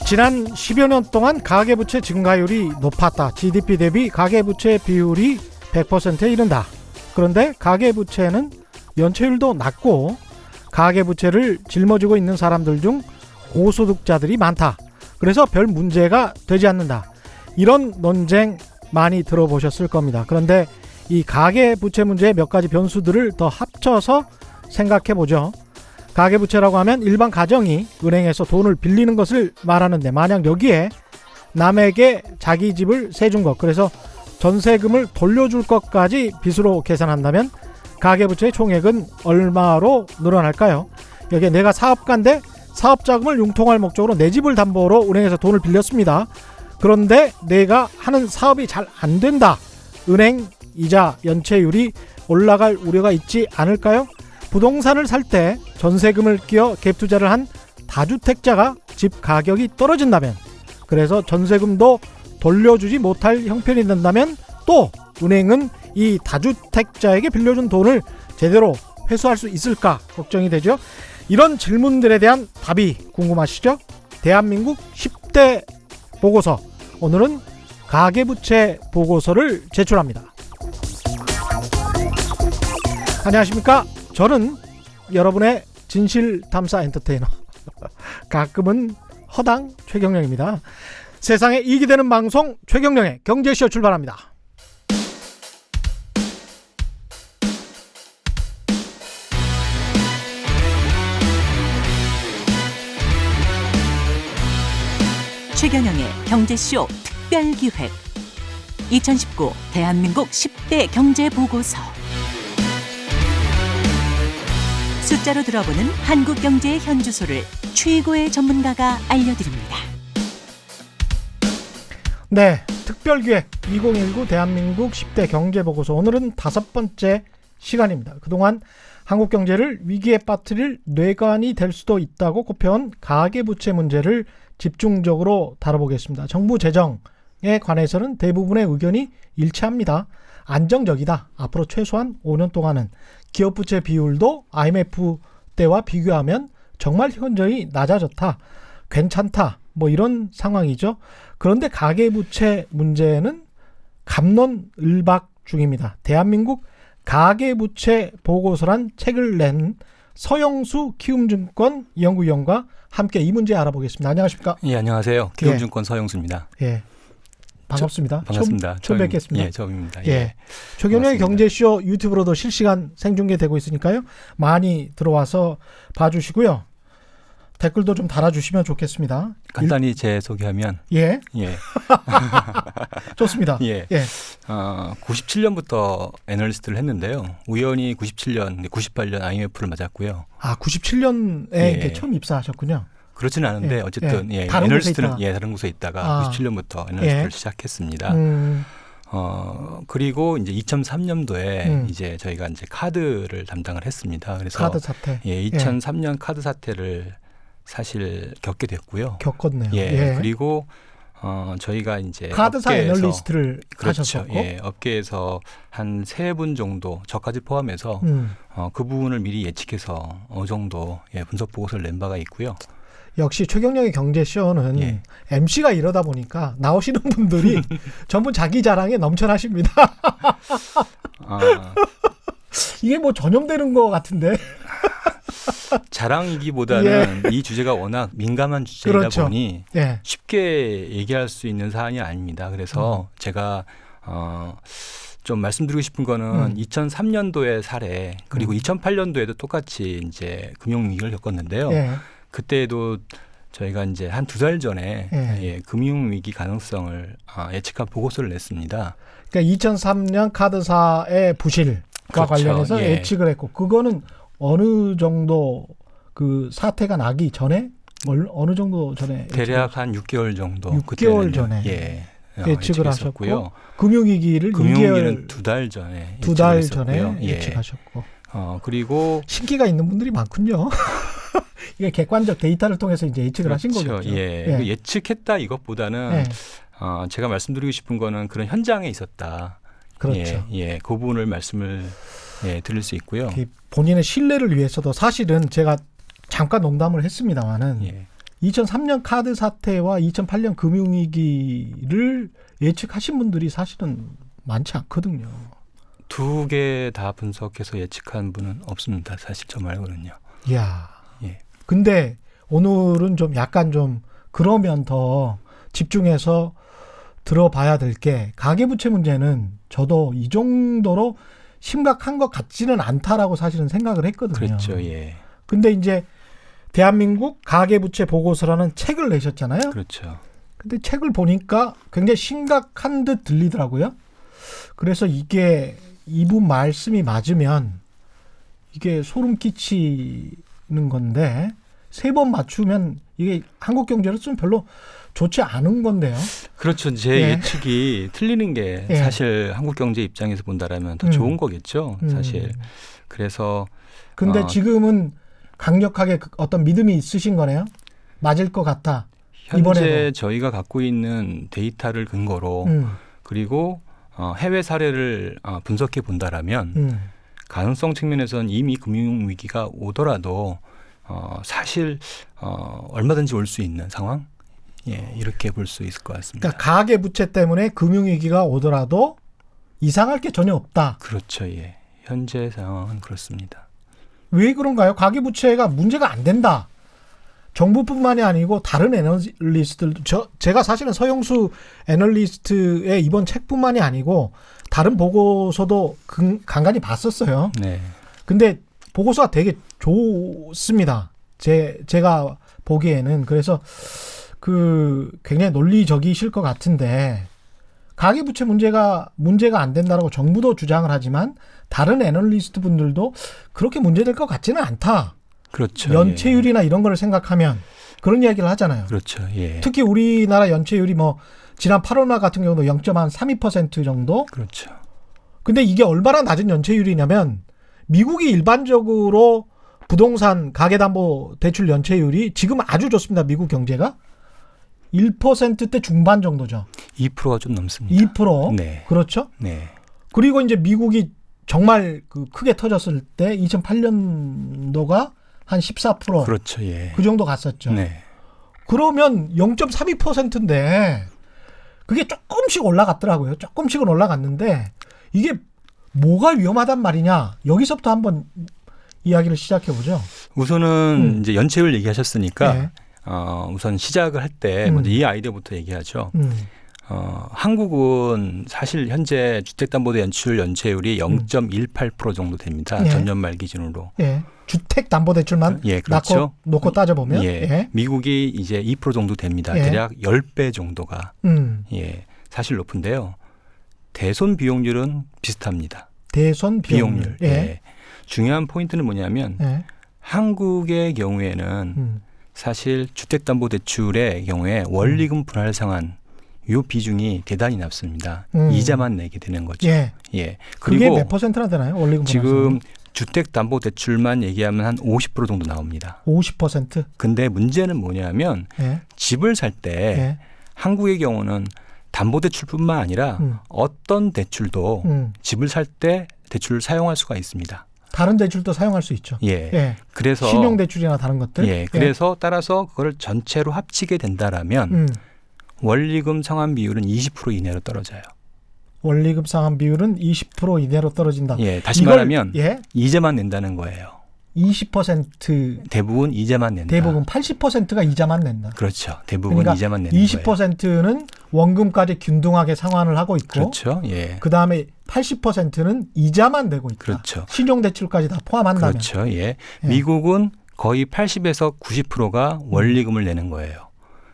지난 10여 년 동안 가계부채 증가율이 높았다. GDP 대비 가계부채 비율이 100%에 이른다. 그런데 가계부채는 연체율도 낮고 가계부채를 짊어지고 있는 사람들 중 고소득자들이 많다. 그래서 별 문제가 되지 않는다. 이런 논쟁 많이 들어보셨을 겁니다. 그런데 이 가계부채 문제의 몇 가지 변수들을 더 합쳐서 생각해보죠. 가계부채라고 하면 일반 가정이 은행에서 돈을 빌리는 것을 말하는데, 만약 여기에 남에게 자기 집을 세준 것, 그래서 전세금을 돌려줄 것까지 빚으로 계산한다면 가계부채의 총액은 얼마로 늘어날까요? 여기에 내가 사업가인데 사업자금을 융통할 목적으로 내 집을 담보로 은행에서 돈을 빌렸습니다. 그런데 내가 하는 사업이 잘 안 된다. 은행 이자 연체율이 올라갈 우려가 있지 않을까요? 부동산을 살 때 전세금을 끼워 갭투자를 한 다주택자가 집 가격이 떨어진다면, 그래서 전세금도 돌려주지 못할 형편이 된다면 또 은행은 이 다주택자에게 빌려준 돈을 제대로 회수할 수 있을까 걱정이 되죠. 이런 질문들에 대한 답이 궁금하시죠? 대한민국 10대 보고서, 오늘은 가계부채 보고서를 제출합니다. 안녕하십니까? 저는 여러분의 진실탐사 엔터테이너, 가끔은 허당 최경영입니다. 세상에 이익이 되는 방송 최경영의 경제쇼 출발합니다. 최경영의 경제쇼 특별기획 2019 대한민국 10대 경제보고서. 숫자로 들어보는 한국 경제의 현주소를 최고의 전문가가 알려드립니다. 네, 특별기획 2019 대한민국 10대 경제보고서, 오늘은 5번째 시간입니다. 그동안 한국 경제를 위기에 빠뜨릴 뇌관이 될 수도 있다고 꼽혀온 가계부채 문제를 집중적으로 다뤄보겠습니다. 정부 재정에 관해서는 대부분의 의견이 일치합니다. 안정적이다. 앞으로 최소한 5년 동안은 기업 부채 비율도 IMF 때와 비교하면 정말 현저히 낮아졌다. 괜찮다. 뭐 이런 상황이죠. 그런데 가계부채 문제는 갑론을박 중입니다. 대한민국 가계부채 보고서란 책을 낸 서영수 키움증권 연구위원과 함께 이 문제 알아보겠습니다. 안녕하십니까? 예, 안녕하세요. 키움증권 서영수입니다. 예, 반갑습니다. 반갑습니다. 처음 뵙겠습니다. 예, 처음입니다. 예. 최경영의 경제쇼 유튜브로도 실시간 생중계되고 있으니까요. 많이 들어와서 봐주시고요. 댓글도 좀 달아주시면 좋겠습니다. 간단히 제 소개하면 예, 좋습니다. 예. 97년부터 애널리스트를 했는데요. 우연히 97년, 98년 IMF를 맞았고요. 아, 97년에 처음 입사하셨군요. 그렇지는 않은데 어쨌든 다른 애널리스트는 다른 곳에 있다가 97년부터 애널리스트를 시작했습니다. 그리고 이제 2003년도에 이제 저희가 이제 카드를 담당을 했습니다. 그래서 카드 사태. 2003년 카드 사태를 사실 겪게 됐고요. 겪었네요. 그리고 저희가 이제 카드사 업계에서, 애널리스트를 그렇죠. 하셨고, 업계에서 한 3분 정도, 저까지 포함해서 그 부분을 미리 예측해서 어느 정도 분석 보고서를 낸 바가 있고요. 역시 최경영의 경제쇼는 MC가 이러다 보니까 나오시는 분들이 전부 자기 자랑에 넘쳐나십니다. 이게 뭐 전염되는 것 같은데. 자랑이기보다는 이 주제가 워낙 민감한 주제이다 그렇죠. 보니 쉽게 얘기할 수 있는 사안이 아닙니다. 그래서 제가 좀 말씀드리고 싶은 거는 2003년도의 사례, 그리고 2008년도에도 똑같이 이제 금융위기를 겪었는데요. 그때도 저희가 이제 한 2달 전에 금융위기 가능성을 예측한 보고서를 냈습니다. 그러니까 2003년 카드사의 부실과 그렇죠. 관련해서 예측을 했고, 그거는 어느 정도 그 사태가 나기 전에, 어느 정도 전에? 대략 한 6개월 정도. 6개월 전에 예측을 하셨고요. 금융위기는 2달 전에. 2달 전에 예측하셨고. 그리고 신기가 있는 분들이 많군요. 이게 객관적 데이터를 통해서 이제 예측을 하신 거겠죠. 예측했다 이것보다는 제가 말씀드리고 싶은 거는 그런 현장에 있었다. 그렇죠. 그 부분을 말씀을 드릴 수 있고요. 본인의 신뢰를 위해서도 사실은 제가 잠깐 농담을 했습니다만은 2003년 카드 사태와 2008년 금융위기를 예측하신 분들이 사실은 많지 않거든요. 두 개 다 분석해서 예측한 분은 없습니다. 사실 저 말고는요. 이야. 예. 근데 오늘은 좀 약간 좀 그러면 더 집중해서 들어봐야 될 게 가계부채 문제는 저도 이 정도로 심각한 것 같지는 않다라고 사실은 생각을 했거든요. 그렇죠. 예. 근데 이제 대한민국 가계부채 보고서라는 책을 내셨잖아요. 그렇죠. 근데 책을 보니까 굉장히 심각한 듯 들리더라고요. 그래서 이게 이분 말씀이 맞으면 이게 소름 끼치는 건데 세 번 맞추면 이게 한국 경제로서는 별로 좋지 않은 건데요. 그렇죠. 제 예. 예측이 틀리는 게 예. 사실 한국 경제 입장에서 본다라면 더 좋은 거겠죠. 사실. 그래서 근데 지금은 강력하게 어떤 믿음이 있으신 거네요. 맞을 것 같아. 현재 이번에도. 저희가 갖고 있는 데이터를 근거로 그리고 해외 사례를 분석해 본다라면 가능성 측면에서는 이미 금융위기가 오더라도 사실 얼마든지 올 수 있는 상황? 예, 이렇게 볼 수 있을 것 같습니다. 그러니까 가계부채 때문에 금융위기가 오더라도 이상할 게 전혀 없다. 그렇죠. 예. 현재 상황은 그렇습니다. 왜 그런가요? 가계부채가 문제가 안 된다. 정부뿐만이 아니고 다른 애널리스트들도 제가 사실은 서영수 애널리스트의 이번 책뿐만이 아니고 다른 보고서도 간간히 봤었어요. 네. 근데 보고서가 되게 좋습니다. 제가 보기에는. 그래서 굉장히 논리적이실 것 같은데 가계부채 문제가 안 된다라고 정부도 주장을 하지만 다른 애널리스트 분들도 그렇게 문제될 것 같지는 않다. 그렇죠. 연체율이나 이런 거를 생각하면 그런 이야기를 하잖아요. 그렇죠. 예. 특히 우리나라 연체율이 지난 8월 말 같은 경우도 0.32% 정도. 그렇죠. 근데 이게 얼마나 낮은 연체율이냐면 미국이 일반적으로 부동산 가계담보대출 연체율이 지금 아주 좋습니다. 미국 경제가 1%대 중반 정도죠. 2%가 좀 넘습니다. 2%. 네. 그렇죠. 네. 그리고 이제 미국이 정말 크게 터졌을 때 2008년도가 한 14%. 그렇죠. 예. 그 정도 갔었죠. 네. 그러면 0.32%인데 그게 조금씩 올라갔더라고요. 조금씩은 올라갔는데 이게 뭐가 위험하단 말이냐. 여기서부터 한번 이야기를 시작해 보죠. 우선은 이제 연체율 얘기하셨으니까 네. 우선 시작을 할 때 먼저 이 아이디어부터 얘기하죠. 한국은 사실 현재 주택담보대출 연체율이 0.18% 정도 됩니다. 예. 전년 말 기준으로. 예. 주택담보대출만 예, 그렇죠. 놓고 따져보면. 예. 예. 미국이 이제 2% 정도 됩니다. 예. 대략 10배 정도가 예. 사실 높은데요. 대손 비용률은 비슷합니다. 대손 비용률. 예. 중요한 포인트는 뭐냐면 예. 한국의 경우에는 사실 주택담보대출의 경우에 원리금 분할 상환 이 비중이 대단히 낮습니다. 이자만 내게 되는 거죠. 예. 예. 그게 그리고 몇 퍼센트나 되나요? 원리금 지금 주택담보대출만 얘기하면 한 50% 정도 나옵니다. 50%? 근데 문제는 뭐냐면 예. 집을 살 때 예. 한국의 경우는 담보대출뿐만 아니라 어떤 대출도 집을 살 때 대출을 사용할 수가 있습니다. 다른 대출도 사용할 수 있죠. 예. 예. 그래서 신용대출이나 다른 것들. 예. 그래서 따라서 그걸 전체로 합치게 된다라면 원리금 상환 비율은 20% 이내로 떨어져요. 원리금 상환 비율은 20% 이내로 떨어진다. 예. 다시 말하면 예? 이자만 낸다는 거예요. 20% 대부분 이자만 낸다. 대부분 80%가 이자만 낸다. 그렇죠. 대부분 그러니까 이자만 내는 거예요. 20%는 원금까지 균등하게 상환을 하고 있고 그렇죠. 예. 그다음에 80%는 이자만 내고 있다. 그렇죠. 신용대출까지 다 포함한다면. 그렇죠. 예. 미국은 거의 80에서 90%가 원리금을 내는 거예요.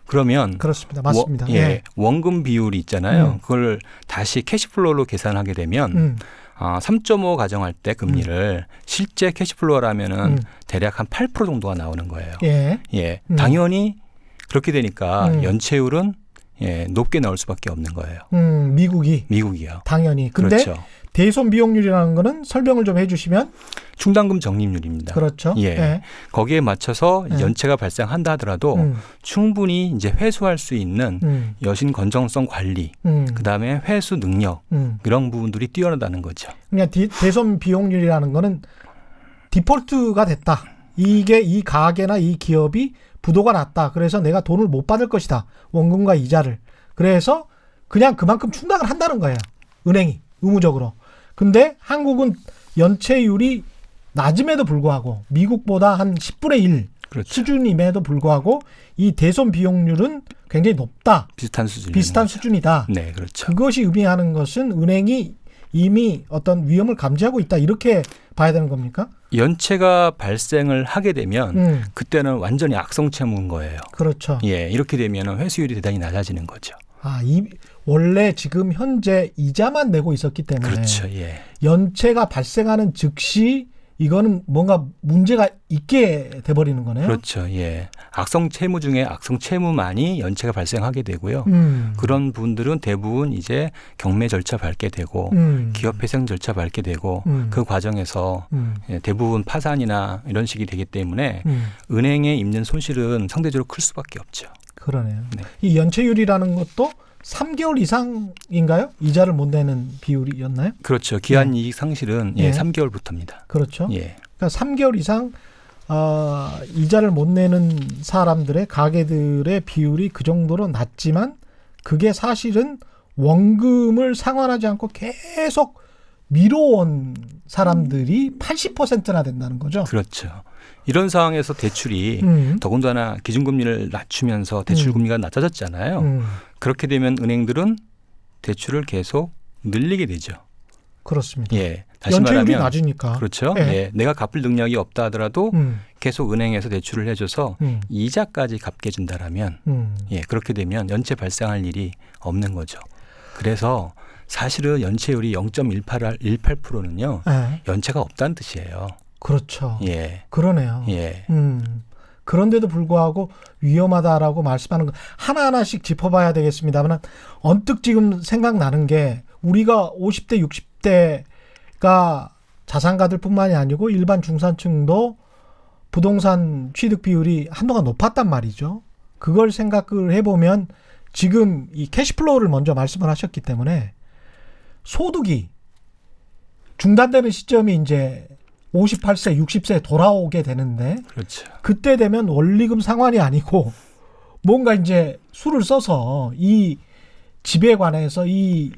그러면 그렇습니다. 맞습니다. 예. 원금 비율이 있잖아요. 그걸 다시 캐시플로우로 계산하게 되면 3.5 가정할 때 금리를 실제 캐시플로우라면은 대략 한 8% 정도가 나오는 거예요. 예. 예. 당연히 그렇게 되니까 연체율은 높게 나올 수밖에 없는 거예요. 미국이요. 당연히. 근데 그렇죠. 대손 비용률이라는 거는 설명을 좀 해주시면. 충당금 적립률입니다. 그렇죠. 예. 예. 거기에 맞춰서 연체가 발생한다 하더라도 충분히 이제 회수할 수 있는 여신 건전성 관리, 그다음에 회수 능력 이런 부분들이 뛰어나다는 거죠. 그냥 대손 비용률이라는 거는 디폴트가 됐다. 이게 이 가게나 이 기업이 부도가 났다. 그래서 내가 돈을 못 받을 것이다. 원금과 이자를. 그래서 그냥 그만큼 충당을 한다는 거예요. 은행이 의무적으로. 근데 한국은 연체율이 낮음에도 불구하고 미국보다 한 10분의 1 그렇죠. 수준임에도 불구하고 이 대손 비용률은 굉장히 높다. 비슷한 수준이다. 네, 그렇죠. 그것이 의미하는 것은 은행이 이미 어떤 위험을 감지하고 있다. 이렇게 봐야 되는 겁니까? 연체가 발생을 하게 되면 그때는 완전히 악성 채무인 거예요. 그렇죠. 예, 이렇게 되면 회수율이 대단히 낮아지는 거죠. 원래 지금 현재 이자만 내고 있었기 때문에 그렇죠. 예. 연체가 발생하는 즉시 이거는 뭔가 문제가 있게 돼버리는 거네요. 그렇죠. 예. 악성 채무 중에 악성 채무만이 연체가 발생하게 되고요. 그런 분들은 대부분 이제 경매 절차 밟게 되고 기업 회생 절차 밟게 되고 그 과정에서 대부분 파산이나 이런 식이 되기 때문에 은행에 입는 손실은 상대적으로 클 수밖에 없죠. 그러네요. 네. 이 연체율이라는 것도 3개월 이상인가요? 이자를 못 내는 비율이었나요? 그렇죠. 기한 이익 상실은 예. 3개월부터입니다. 그렇죠. 예. 그러니까 3개월 이상 이자를 못 내는 사람들의 가게들의 비율이 그 정도로 낮지만 그게 사실은 원금을 상환하지 않고 계속 미뤄온 사람들이 80%나 된다는 거죠. 그렇죠. 이런 상황에서 대출이 더군다나 기준금리를 낮추면서 대출금리가 낮아졌잖아요. 그렇게 되면 은행들은 대출을 계속 늘리게 되죠. 그렇습니다. 예. 다시 연체율이 말하면 낮으니까. 그렇죠. 예. 예. 내가 갚을 능력이 없다 하더라도 계속 은행에서 대출을 해줘서 이자까지 갚게 준다라면 예, 그렇게 되면 연체 발생할 일이 없는 거죠. 그래서 사실은 연체율이 0.18%는요. 예. 연체가 없다는 뜻이에요. 그렇죠. 예. 그러네요. 예. 그런데도 불구하고 위험하다라고 말씀하는 거 하나하나씩 짚어봐야 되겠습니다만 언뜻 지금 생각나는 게 우리가 50대, 60대가 자산가들뿐만이 아니고 일반 중산층도 부동산 취득 비율이 한동안 높았단 말이죠. 그걸 생각을 해보면 지금 이 캐시플로우를 먼저 말씀을 하셨기 때문에 소득이 중단되는 시점이 이제 58세, 60세에 돌아오게 되는데 그렇죠. 그때 되면 원리금 상환이 아니고 뭔가 이제 수를 써서 이 집에 관해서 이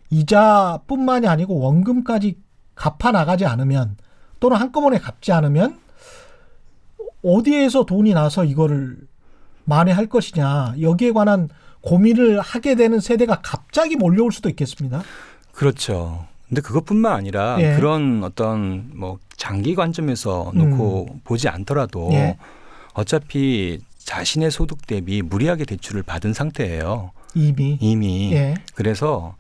이자뿐만이 아니고 원금까지 갚아 나가지 않으면 또는 한꺼번에 갚지 않으면 어디에서 돈이 나서 이거를 만회할 것이냐 여기에 관한 고민을 하게 되는 세대가 갑자기 몰려올 수도 있겠습니다. 그렇죠. 근데 그것뿐만 아니라 예. 그런 어떤 뭐 장기 관점에서 놓고 보지 않더라도 예. 어차피 자신의 소득 대비 무리하게 대출을 받은 상태예요. 이미. 예. 그래서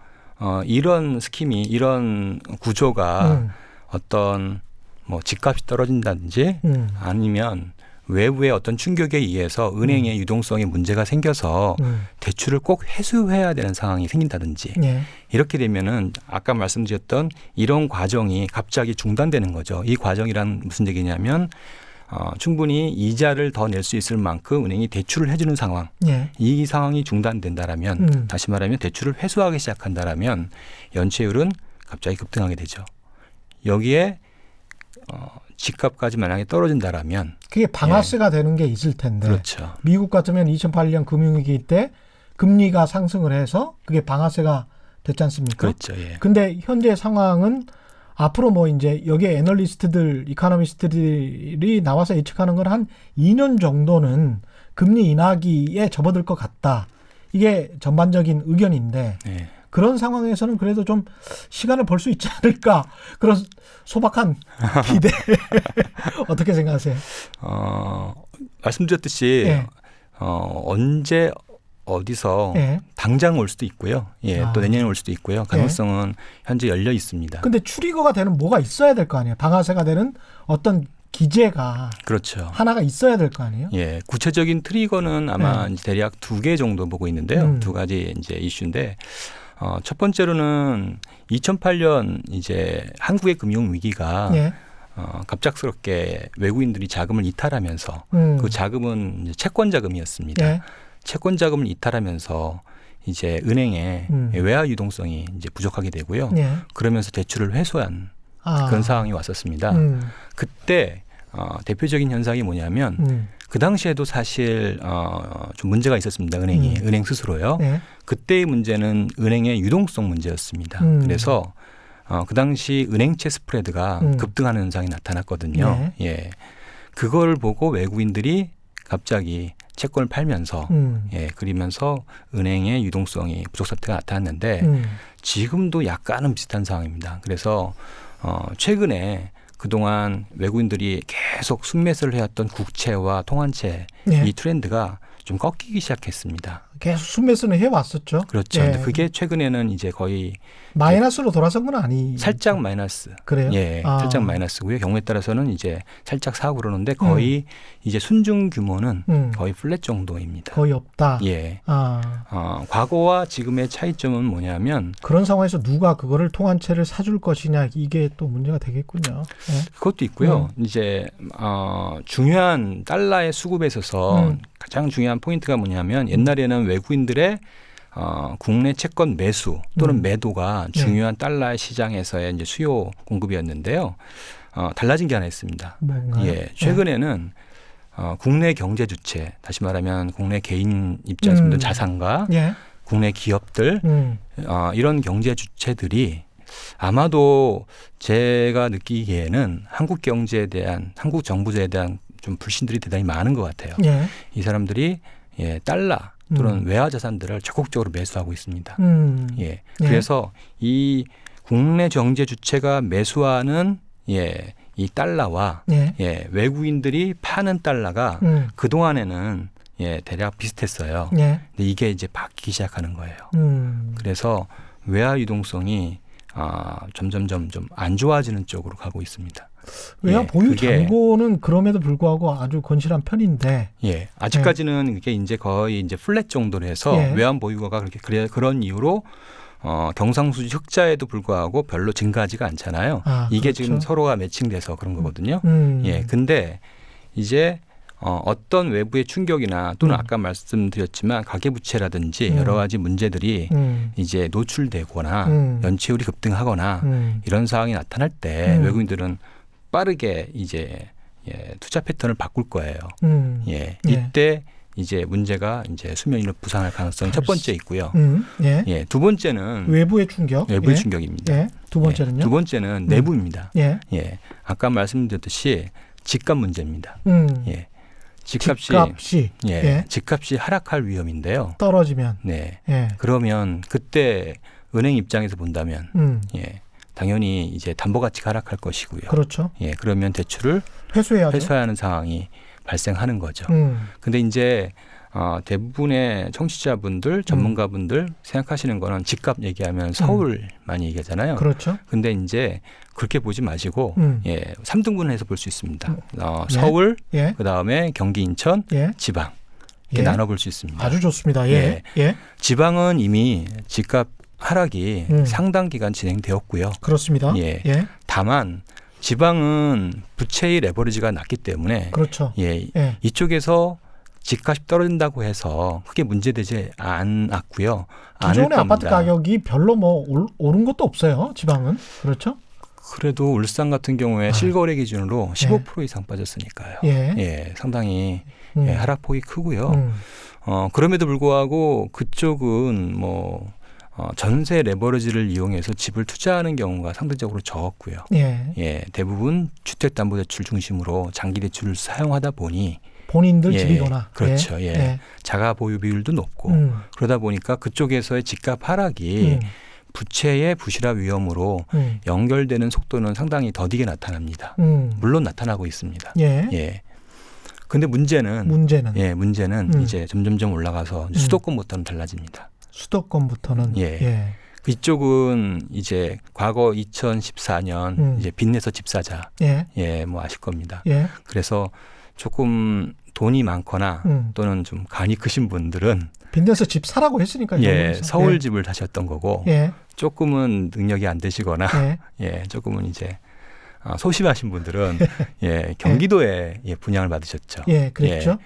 이런 스킴이 이런 구조가 어떤 뭐 집값이 떨어진다든지 아니면 외부의 어떤 충격에 의해서 은행의 유동성에 문제가 생겨서 대출을 꼭 회수해야 되는 상황이 생긴다든지 예. 이렇게 되면은 아까 말씀드렸던 이런 과정이 갑자기 중단되는 거죠. 이 과정이란 무슨 얘기냐면 충분히 이자를 더 낼 수 있을 만큼 은행이 대출을 해주는 상황. 예. 이 상황이 중단된다라면 다시 말하면 대출을 회수하기 시작한다라면 연체율은 갑자기 급등하게 되죠. 여기에 집값까지 만약에 떨어진다라면 그게 방아쇠가 되는 게 있을 텐데 그렇죠. 미국 같으면 2008년 금융위기 때 금리가 상승을 해서 그게 방아쇠가 됐지 않습니까? 그렇죠. 예. 근데 현재 상황은 앞으로 뭐 이제 여기에 애널리스트들, 이코노미스트들이 나와서 예측하는 건 한 2년 정도는 금리 인하기에 접어들 것 같다. 이게 전반적인 의견인데 예. 그런 상황에서는 그래도 좀 시간을 벌 수 있지 않을까 그런 소박한 기대 어떻게 생각하세요? 말씀드렸듯이 예. 언제 어디서 예. 당장 올 수도 있고요. 예, 또 내년에 올 수도 있고요. 가능성은 현재 열려 있습니다. 근데 트리거가 되는 뭐가 있어야 될 거 아니에요? 방아쇠가 되는 어떤 기제가 그렇죠. 하나가 있어야 될 거 아니에요? 예, 구체적인 트리거는 아마 이제 대략 2개 정도 보고 있는데요. 2가지 이제 이슈인데 첫 번째로는 2008년 이제 한국의 금융 위기가 예. 갑작스럽게 외국인들이 자금을 이탈하면서 그 자금은 이제 채권 자금이었습니다. 예. 채권 자금을 이탈하면서 이제 은행의 외화 유동성이 이제 부족하게 되고요. 예. 그러면서 대출을 회수한 그런 상황이 왔었습니다. 그때 대표적인 현상이 뭐냐면 그 당시에도 사실 좀 문제가 있었습니다. 은행 스스로요. 네. 그때의 문제는 은행의 유동성 문제였습니다. 그래서 그 당시 은행채 스프레드가 급등하는 현상이 나타났거든요. 네. 예, 그걸 보고 외국인들이 갑자기 채권을 팔면서 그리면서 은행의 유동성이 부족 사태가 나타났는데 지금도 약간은 비슷한 상황입니다. 그래서 최근에 그동안 외국인들이 계속 순매수를 해왔던 국채와 통환채 네. 이 트렌드가 좀 꺾이기 시작했습니다. 계속 순매수는 해왔었죠. 그렇죠. 예. 근데 그게 최근에는 이제 거의 마이너스로 돌아선 건 아니. 살짝 마이너스. 그래요? 예, 아. 살짝 마이너스고요. 경우에 따라서는 이제 살짝 사고 그러는데 거의 이제 순증 규모는 거의 플랫 정도입니다. 거의 없다. 예. 아. 과거와 지금의 차이점은 뭐냐면 그런 상황에서 누가 그거를 통환채를 사줄 것이냐 이게 또 문제가 되겠군요. 예. 그것도 있고요. 이제 중요한 달러의 수급에 있어서 가장 중요한 포인트가 뭐냐면 옛날에는 외국인들의 국내 채권 매수 또는 매도가 중요한 달러의 시장에서의 이제 수요 공급이었는데요. 달라진 게 하나 있습니다. 뭔가요? 예, 최근에는 국내 경제 주체, 다시 말하면 국내 개인 입장에서 든 자산가, 예. 국내 기업들 이런 경제 주체들이 아마도 제가 느끼기에는 한국 경제에 대한 한국 정부에 대한 좀 불신들이 대단히 많은 것 같아요. 예. 이 사람들이 달러 또는 외화 자산들을 적극적으로 매수하고 있습니다. 예. 그래서 이 국내 경제 주체가 매수하는 이 달러와 외국인들이 파는 달러가 그 동안에는 대략 비슷했어요. 근데 이게 이제 바뀌기 시작하는 거예요. 그래서 외화 유동성이 점점점 좀 안 좋아지는 쪽으로 가고 있습니다. 외화 보유 잔고는 그럼에도 불구하고 아주 건실한 편인데. 아직까지는 이게 이제 거의 이제 플랫 정도로 해서 외환 보유고가 그런 이유로 경상수지 흑자에도 불구하고 별로 증가하지가 않잖아요. 이게 그렇죠. 지금 서로가 매칭돼서 그런 거거든요. 근데 이제 어떤 외부의 충격이나 또는 아까 말씀드렸지만 가계부채라든지 여러 가지 문제들이 이제 노출되거나 연체율이 급등하거나 이런 상황이 나타날 때 외국인들은 빠르게 이제 투자 패턴을 바꿀 거예요. 이때 이제 문제가 이제 수면위로 부상할 가능성이 첫 번째 있고요. 두 번째는 외부의 충격. 외부의 충격입니다. 두 번째는요? 두 번째는 내부입니다. 아까 말씀드렸듯이 집값 문제입니다. 집값이 하락할 위험인데요. 떨어지면. 그러면 그때 은행 입장에서 본다면 당연히 이제 담보 가치가 하락할 것이고요. 그렇죠. 그러면 대출을 회수해야 하는 상황이 발생하는 거죠. 근데 이제 대부분의 청취자분들, 전문가분들 생각하시는 거는 집값 얘기하면 서울 많이 얘기하잖아요. 그렇죠. 근데 이제 그렇게 보지 마시고 3등분해서 볼 수 있습니다. 서울, 그다음에 경기, 인천, 지방 이렇게 나눠볼 수 있습니다. 아주 좋습니다. 지방은 이미 집값 하락이 상당 기간 진행되었고요. 그렇습니다. 다만 지방은 부채의 레버리지가 낮기 때문에 그렇죠. 이쪽에서 집값이 떨어진다고 해서 크게 문제되지 않았고요. 기존의 아파트 가격이 별로 뭐 오른 것도 없어요. 지방은. 그렇죠? 그래도 울산 같은 경우에 실거래 기준으로 15% 이상 빠졌으니까요. 상당히 하락폭이 크고요. 그럼에도 불구하고 그쪽은 뭐 전세 레버리지를 이용해서 집을 투자하는 경우가 상대적으로 적었고요. 대부분 주택담보대출 중심으로 장기 대출을 사용하다 보니 본인들 집이거나. 그렇죠. 자가 보유 비율도 높고 그러다 보니까 그쪽에서의 집값 하락이 부채의 부실화 위험으로 연결되는 속도는 상당히 더디게 나타납니다. 물론 나타나고 있습니다. 근데 문제는 이제 점점점 올라가서 수도권부터는 달라집니다. 수도권부터는 이쪽은 이제 과거 2014년 이제 빚내서 집 사자. 뭐 아실 겁니다. 그래서 조금 돈이 많거나 또는 좀 간이 크신 분들은 빚내서 집 사라고 했으니까요. 서울 집을 사셨던 거고 조금은 능력이 안 되시거나 조금은 이제 소심하신 분들은 경기도에 분양을 받으셨죠. 그렇죠.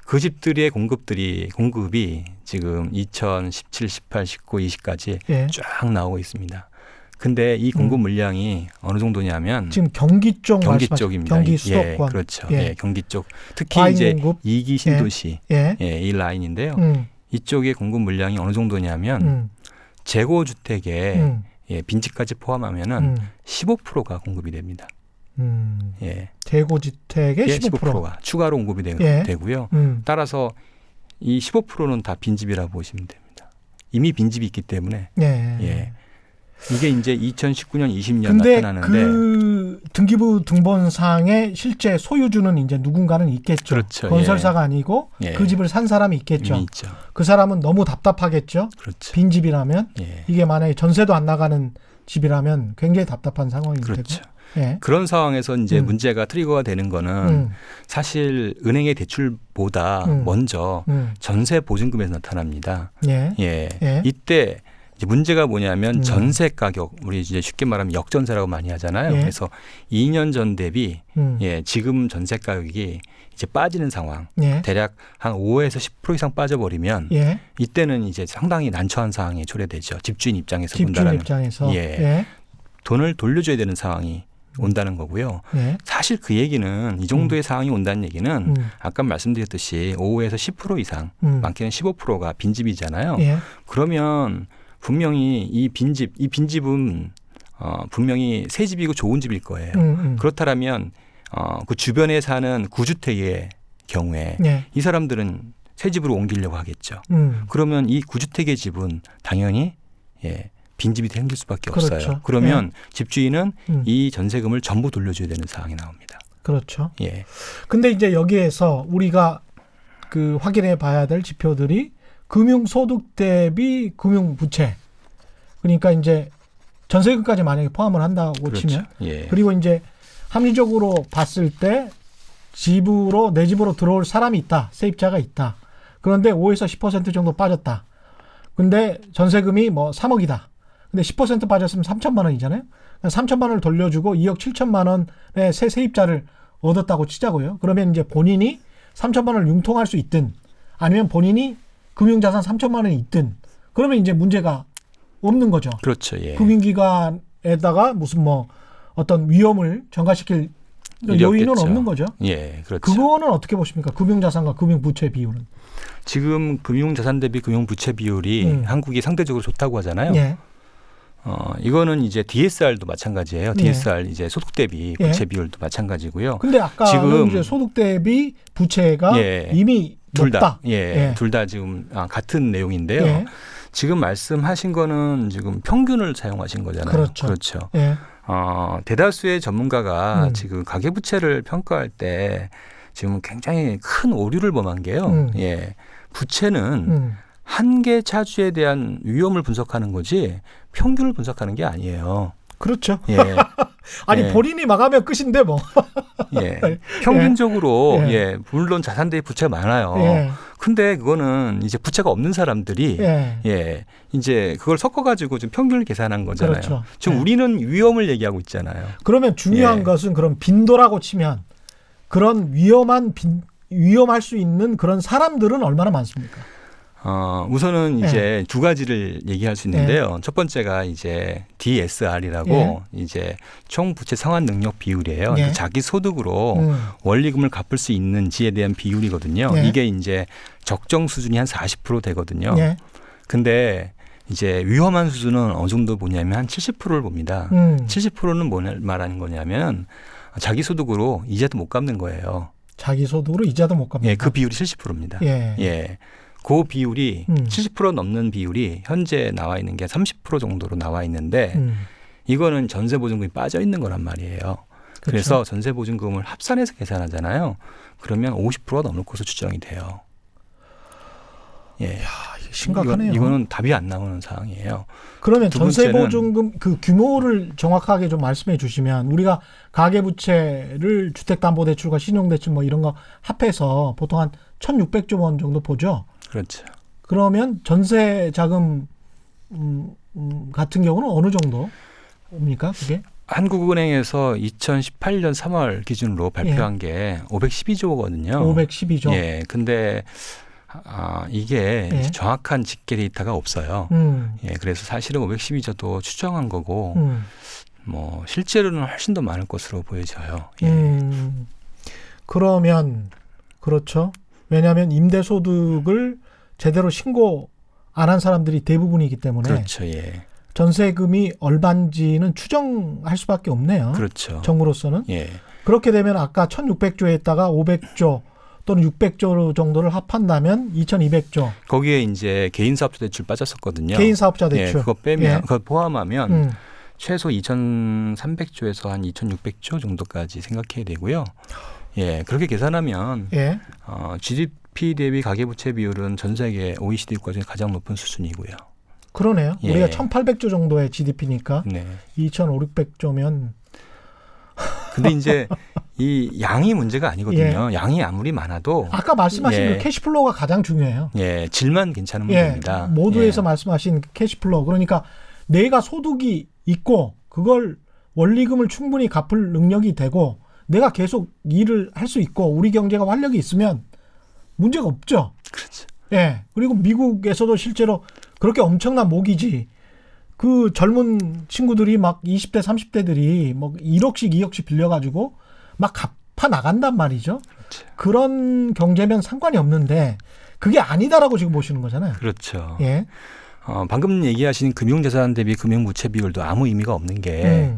그 집들의 공급이 지금 2017, 18, 19, 20까지 쫙 나오고 있습니다. 근데 이 공급 물량이 어느 정도냐면 지금 경기 쪽 경기 말씀하시- 쪽입니다. 경기 예, 수도권. 그렇죠. 예. 예, 경기 쪽. 특히 과잉 이제 공급. 2기 신도시 예. 이 라인인데요. 음. 이쪽의 공급 물량이 어느 정도냐면 음. 재고 주택에 음. 예, 빈집까지 포함하면은 음. 15%가 공급이 됩니다. 예. 재고주택의 예, 15%. 15%가 추가로 공급이 예. 되고요. 음. 따라서 이 15%는 다 빈집이라고 보시면 됩니다. 이미 빈집이 있기 때문에 예. 예. 이게 이제 2019년 20년 근데 나타나는데 그 등기부 등본상에 실제 소유주는 이제 누군가는 있겠죠. 그렇죠. 건설사가 아니고 예. 그 집을 산 사람이 있겠죠. 이미 있죠. 그 사람은 너무 답답하겠죠. 그렇죠. 빈집이라면 예. 이게 만약에 전세도 안 나가는 집이라면 굉장히 답답한 상황이 그렇죠. 되고. 예. 그런 상황에서 이제 음. 문제가 트리거가 되는 거는 음. 사실 은행의 대출보다 먼저 전세 보증금에서 나타납니다. 예. 예. 예. 이때 이제 문제가 뭐냐면 음. 전세 가격 우리 이제 쉽게 말하면 역전세라고 많이 하잖아요. 예. 그래서 2년 전 대비 음. 예, 지금 전세 가격이 이제 빠지는 상황. 예. 대략 한 5에서 10% 이상 빠져버리면 예. 이때는 이제 상당히 난처한 상황이 초래되죠. 집주인 입장에서 집주인 본다면 입장에서. 예. 예. 돈을 돌려줘야 되는 상황이 온다는 거고요. 예. 사실 그 얘기는 이 정도의 상황이 온다는 얘기는 음. 아까 말씀드렸듯이 5에서 10% 이상, 많게는 15%가 빈집이잖아요. 예. 그러면 분명히 이 빈집은 분명히 새 집이고 좋은 집일 거예요. 그렇다면 그 주변에 사는 구주택의 경우에 예. 이 사람들은 새 집으로 옮기려고 하겠죠. 음. 그러면 이 구주택의 집은 당연히 예, 빈집이 생길 수밖에 그렇죠. 없어요. 그러면 집주인은 음. 이 전세금을 전부 돌려줘야 되는 상황이 나옵니다. 그렇죠. 예, 근데 이제 여기에서 우리가 그 확인해 봐야 될 지표들이 금융소득 대비 금융부채. 그러니까 이제 전세금까지 만약에 포함을 한다고 그렇죠. 치면. 예, 그리고 이제 합리적으로 봤을 때 내 집으로 들어올 사람이 있다. 세입자가 있다. 그런데 5에서 10% 정도 빠졌다. 근데 전세금이 뭐 3억이다. 근데 10% 빠졌으면 3천만 원이잖아요. 3천만 원을 돌려주고 2억 7천만 원의 새 세입자를 얻었다고 치자고요. 그러면 이제 본인이 3천만 원을 융통할 수 있든 아니면 본인이 금융자산 3천만 원이 있든 그러면 이제 문제가 없는 거죠. 그렇죠. 예. 금융기관에다가 무슨 뭐 어떤 위험을 전가시킬 요인은 없겠죠. 없는 거죠. 예, 그렇죠. 그거는 어떻게 보십니까? 금융자산과 금융부채 비율은. 지금 금융자산 대비 금융부채 비율이 한국이 상대적으로 좋다고 하잖아요. 예. 이거는 이제 DSR도 마찬가지예요. 예. DSR 이제 소득 대비 부채 예. 비율도 마찬가지고요. 근데 아까 지금 이제 소득 대비 부채가 예. 이미 둘 다, 높다. 예, 둘 다 지금 같은 내용인데요. 예. 지금 말씀하신 거는 지금 평균을 사용하신 거잖아요. 그렇죠. 예. 대다수의 전문가가 음. 지금 가계부채를 평가할 때 지금 굉장히 큰 오류를 범한 게요. 예, 부채는 한계 차주에 대한 위험을 분석하는 거지 평균을 분석하는 게 아니에요. 그렇죠. 예. 아니 예. 본인이 망하면 끝인데 뭐. 예. 평균적으로 예. 예, 물론 자산 대비 부채가 많아요. 예. 근데 그거는 이제 부채가 없는 사람들이 예. 예, 이제 그걸 섞어가지고 좀 평균을 계산한 거잖아요. 그렇죠. 지금 예. 우리는 위험을 얘기하고 있잖아요. 그러면 중요한 예. 것은 그럼 빈도라고 치면 그런 위험할 수 있는 그런 사람들은 얼마나 많습니까? 우선은 예. 이제 두 가지를 얘기할 수 있는데요. 첫 번째가 이제 DSR이라고 이제 총 부채 상환 능력 비율이에요. 예. 자기 소득으로 원리금을 갚을 수 있는지에 대한 비율이거든요. 예. 이게 이제 적정 수준이 한 40% 되거든요. 예. 근데 이제 위험한 수준은 어느 정도 보냐면 한 70%를 봅니다. 70%는 뭐 말하는 거냐면 자기 소득으로 이자도 못 갚는 거예요. 자기 소득으로 이자도 못 갚는다. 예, 그 비율이 70%입니다. 예. 예. 그 비율이 70% 넘는 비율이 현재 나와 있는 게 30% 정도로 나와 있는데 이거는 전세보증금이 빠져 있는 거란 말이에요. 그렇죠. 그래서 전세보증금을 합산해서 계산하잖아요. 그러면 50%가 넘을 것으로 추정이 돼요. 예. 심각하네요. 이거는 답이 안 나오는 상황이에요. 그러면 두 번째는 전세보증금 그 규모를 정확하게 좀 말씀해 주시면 우리가 가계부채를 주택담보대출과 신용대출 뭐 이런 거 합해서 보통 한 1,600조 원 정도 보죠. 그렇죠. 그러면 전세자금 같은 경우는 어느 정도입니까? 그게? 한국은행에서 2018년 3월 기준으로 발표한 게 512조거든요. 512조. 예. 근데 이게 예. 정확한 집계 데이터가 없어요. 예, 그래서 사실은 512 저도 추정한 거고 뭐 실제로는 훨씬 더 많을 것으로 보여져요. 예. 그러면 그렇죠. 왜냐하면 임대소득을 제대로 신고 안 한 사람들이 대부분이기 때문에 그렇죠. 예. 전세금이 얼마인지는 추정할 수밖에 없네요. 그렇죠. 정부로서는. 예. 그렇게 되면 아까 1,600조에다가 500조 또는 600조 정도를 합한다면 2,200조. 거기에 이제 개인 사업자 대출 빠졌었거든요. 개인 사업자 예, 대출. 그거 빼면 예. 그거 포함하면 최소 2,300조에서 한 2,600조 정도까지 생각해야 되고요. 예, 그렇게 계산하면 예. GDP 대비 가계부채 비율은 전 세계 OECD 국가 중에 가장 높은 수준이고요. 그러네요. 예. 우리가 1,800조 정도의 GDP니까 네. 2,500조면 근데 이제 이 양이 문제가 아니거든요. 양이 아무리 많아도 아까 말씀하신 예. 그 캐시플로우가 가장 중요해요. 예, 질만 괜찮으면 예. 됩니다. 모두에서 예. 말씀하신 캐시플로우. 그러니까 내가 소득이 있고 그걸 원리금을 충분히 갚을 능력이 되고 내가 계속 일을 할 수 있고 우리 경제가 활력이 있으면 문제가 없죠. 그렇죠. 예. 그리고 미국에서도 실제로 그렇게 엄청난 모기지. 그 젊은 친구들이 막 20대, 30대들이 뭐 1억씩, 2억씩 빌려가지고 막 갚아 나간단 말이죠. 그렇죠. 그런 경제면 상관이 없는데 그게 아니다라고 지금 보시는 거잖아요. 그렇죠. 예. 방금 얘기하신 금융자산 대비 금융부채 비율도 아무 의미가 없는 게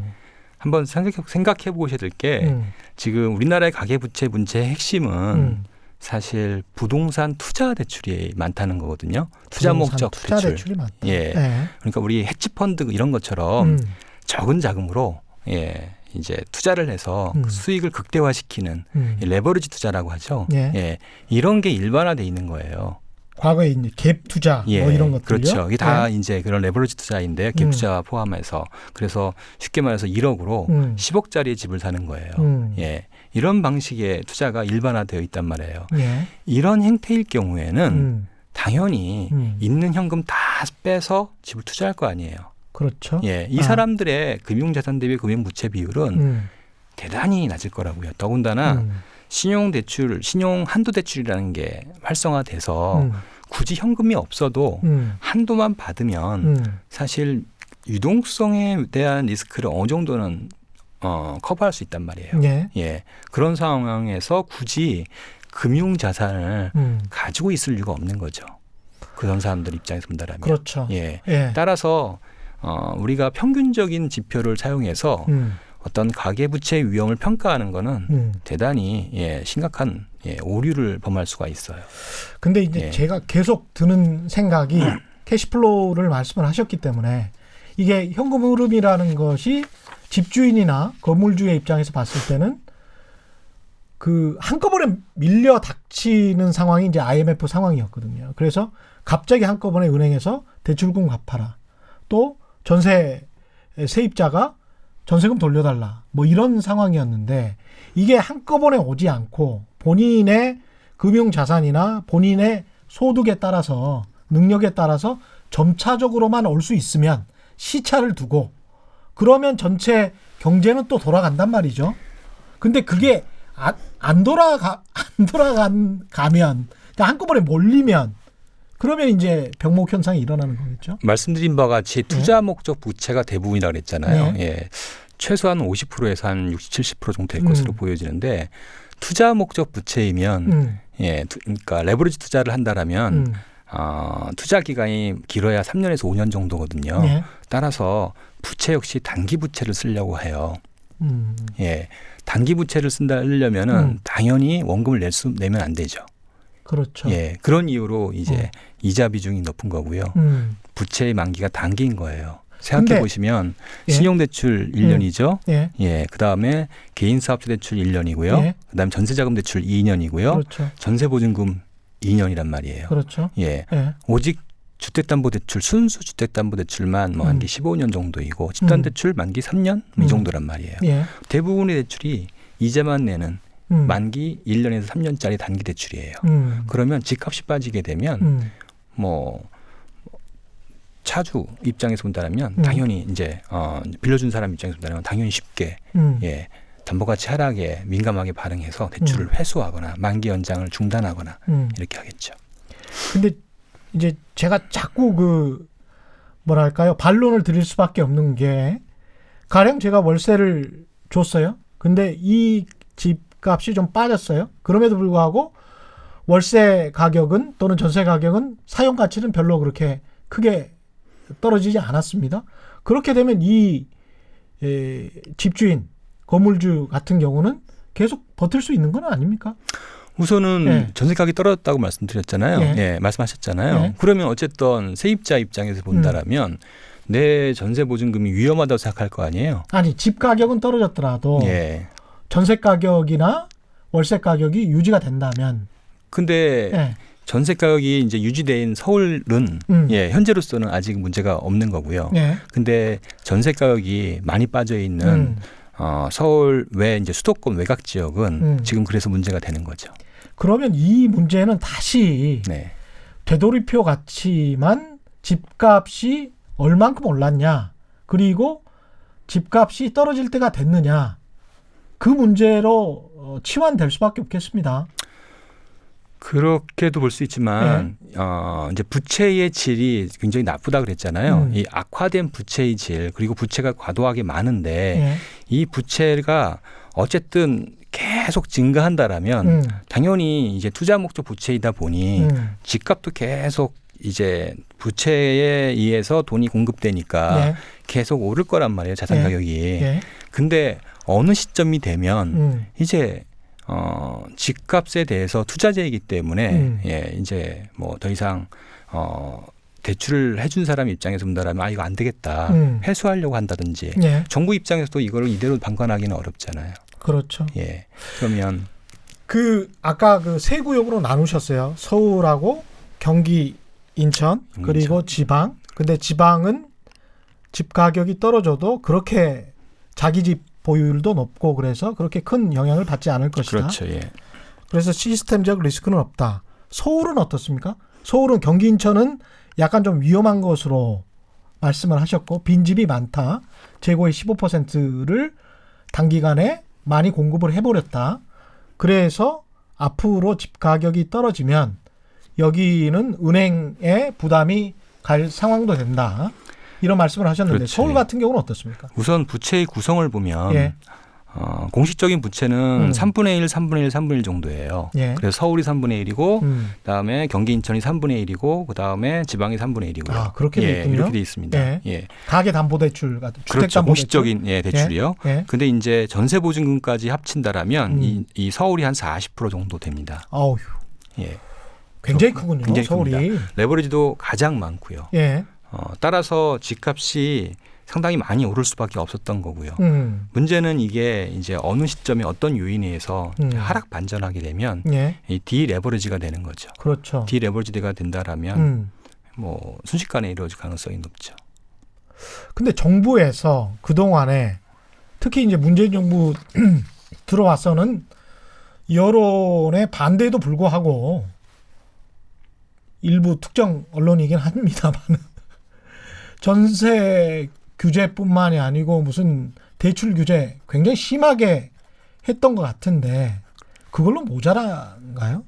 한번 생각해 보셔야 될 게 지금 우리나라의 가계부채 문제의 핵심은 사실 부동산 투자 대출이 많다는 거거든요. 투자 목적 투자 대출. 대출이 많다. 예. 예. 그러니까 우리 헤지펀드 이런 것처럼 적은 자금으로 예, 이제 투자를 해서 수익을 극대화시키는 이 레버리지 투자라고 하죠. 예. 예. 이런 게 일반화돼 있는 거예요. 과거에 이제 갭 투자 예, 뭐 이런 것들요. 그렇죠. 이게 다 예. 이제 그런 레버리지 투자인데 갭 투자 포함해서 그래서 쉽게 말해서 1억으로 10억짜리 집을 사는 거예요. 예. 이런 방식의 투자가 일반화되어 있단 말이에요. 예. 이런 행태일 경우에는 당연히 음. 있는 현금 다 빼서 집을 투자할 거 아니에요. 그렇죠. 예. 이 사람들의 금융자산 대비 금융부채 비율은 대단히 낮을 거라고요. 더군다나 신용대출, 신용 한도 대출이라는 게 활성화돼서 굳이 현금이 없어도 한도만 받으면 사실 유동성에 대한 리스크를 어느 정도는 커버할 수 있단 말이에요. 예. 예. 그런 상황에서 굳이 금융자산을 가지고 있을 이유가 없는 거죠. 그런 사람들 입장에서 본다라면. 그렇죠. 예. 예. 따라서 우리가 평균적인 지표를 사용해서 어떤 가계부채 위험을 평가하는 거는 대단히 예, 심각한 예, 오류를 범할 수가 있어요. 근데 이제 예. 제가 계속 드는 생각이 캐시플로우를 말씀을 하셨기 때문에 이게 현금 흐름이라는 것이 집주인이나 건물주의 입장에서 봤을 때는 그 한꺼번에 밀려 닥치는 상황이 이제 IMF 상황이었거든요. 그래서 갑자기 한꺼번에 은행에서 대출금 갚아라. 또 전세 세입자가 전세금 돌려달라. 뭐 이런 상황이었는데 이게 한꺼번에 오지 않고 본인의 금융자산이나 본인의 소득에 따라서 능력에 따라서 점차적으로만 올 수 있으면 시차를 두고 그러면 전체 경제는 또 돌아간단 말이죠. 근데 그게 안 돌아가면 그러니까 한꺼번에 몰리면 그러면 이제 병목 현상이 일어나는 거겠죠. 말씀드린 바와 같이 투자 목적 부채가 대부분이라고 그랬잖아요. 네. 예. 최소한 50%에서 한 60, 70% 정도 될 것으로 보여지는데 투자 목적 부채이면 예, 그러니까 레버리지 투자를 한다라면 투자 기간이 길어야 3년에서 5년 정도거든요. 네. 따라서 부채 역시 단기 부채를 쓰려고 해요. 예, 단기 부채를 쓰려면은 당연히 원금을 내면 안 되죠. 그렇죠. 예, 그런 이유로 이제 이자 비중이 높은 거고요. 부채의 만기가 단기인 거예요. 생각해 보시면 예. 신용대출 1년이죠. 예. 예, 그다음에 개인사업자 대출 1년이고요. 예. 그다음에 전세자금 대출 2년이고요. 그렇죠. 전세보증금 2년이란 말이에요. 그렇죠. 예, 예. 오직 주택담보대출 순수 주택담보대출만 뭐 만기 15년 정도이고 집단대출 만기 3년 이 정도란 말이에요. 예. 대부분의 대출이 이자만 내는 만기 1년에서 3년짜리 단기 대출이에요. 그러면 집값이 빠지게 되면 뭐 차주 입장에서 본다면 당연히 이제 빌려준 사람 입장에서 본다면 당연히 쉽게 예, 담보가치 하락에 민감하게 반응해서 대출을 회수하거나 만기 연장을 중단하거나 이렇게 하겠죠. 근데 이제 제가 자꾸 그 뭐랄까요? 반론을 드릴 수밖에 없는 게 가령 제가 월세를 줬어요. 근데 이 집값이 좀 빠졌어요. 그럼에도 불구하고 월세 가격은 또는 전세 가격은 사용 가치는 별로 그렇게 크게 떨어지지 않았습니다. 그렇게 되면 이 집주인, 건물주 같은 경우는 계속 버틸 수 있는 건 아닙니까? 우선은 예. 전세 가격이 떨어졌다고 말씀드렸잖아요. 예. 예, 말씀하셨잖아요. 예. 그러면 어쨌든 세입자 입장에서 본다라면 내 전세 보증금이 위험하다고 생각할 거 아니에요. 아니 집 가격은 떨어졌더라도 예. 전세 가격이나 월세 가격이 유지가 된다면 근데 예. 전세 가격이 이제 유지된 서울은 예, 현재로서는 아직 문제가 없는 거고요. 예. 근데 전세 가격이 많이 빠져 있는 서울 외 이제 수도권 외곽 지역은 지금 그래서 문제가 되는 거죠. 그러면 이 문제는 다시 네. 되돌이표 같지만 집값이 얼만큼 올랐냐, 그리고 집값이 떨어질 때가 됐느냐, 그 문제로 치환될 수밖에 없겠습니다. 그렇게도 볼 수 있지만 이제 부채의 질이 굉장히 나쁘다 그랬잖아요. 이 악화된 부채의 질, 그리고 부채가 과도하게 많은데 예. 이 부채가 어쨌든 계속 증가한다라면 당연히 이제 투자 목적 부채이다 보니 집값도 계속 이제 부채에 의해서 돈이 공급되니까 예. 계속 오를 거란 말이에요, 자산 예. 가격이. 예. 근데 어느 시점이 되면 이제 집값에 대해서 투자재이기 때문에 예, 이제 뭐 더 이상 대출을 해준 사람 입장에서 본다라면 아 이거 안 되겠다 회수하려고 한다든지 예. 정부 입장에서도 이걸 이대로 방관하기는 어렵잖아요. 그렇죠. 예, 그러면 그 아까 그 세 구역으로 나누셨어요. 서울하고 경기, 인천, 그리고 지방. 근데 지방은 집 가격이 떨어져도 그렇게 자기 집 보유율도 높고 그래서 그렇게 큰 영향을 받지 않을 것이다. 그렇죠. 예. 그래서 시스템적 리스크는 없다. 서울은 어떻습니까? 서울은 경기, 인천은 약간 좀 위험한 것으로 말씀을 하셨고 빈집이 많다. 재고의 15%를 단기간에 많이 공급을 해버렸다. 그래서 앞으로 집 가격이 떨어지면 여기는 은행에 부담이 갈 상황도 된다. 이런 말씀을 하셨는데 그렇지. 서울 같은 경우는 어떻습니까? 우선 부채의 구성을 보면 예. 공식적인 부채는 3분의 1, 3분의 1, 3분의 1 정도예요. 예. 그래서 서울이 3분의 1이고 그다음에 경기, 인천이 3분의 1이고 그다음에 지방이 3분의 1이고요. 아, 그렇게 돼 있군요. 이렇게 돼 있습니다. 예. 예. 가계담보대출 같은 그렇죠. 주택담보대출. 공식적인 예, 대출이요. 예. 근데 이제 전세보증금까지 합친다라면 이 서울이 한 40% 정도 됩니다. 어휴, 예. 굉장히 크군요. 굉장히 서울이. 큽니다. 레버리지도 가장 많고요. 예. 따라서 집값이 상당히 많이 오를 수밖에 없었던 거고요. 문제는 이게 이제 어느 시점에 어떤 요인에 의해서 하락 반전하게 되면 예. 이 디레버리지가 되는 거죠. 그렇죠. 디레버리지가 된다라면 뭐 순식간에 이루어질 가능성이 높죠. 근데 정부에서 그동안에 특히 이제 문재인 정부 들어와서는 여론의 반대에도 불구하고 일부 특정 언론이긴 합니다만 전세 규제뿐만이 아니고 무슨 대출 규제 굉장히 심하게 했던 것 같은데 그걸로 모자란가요?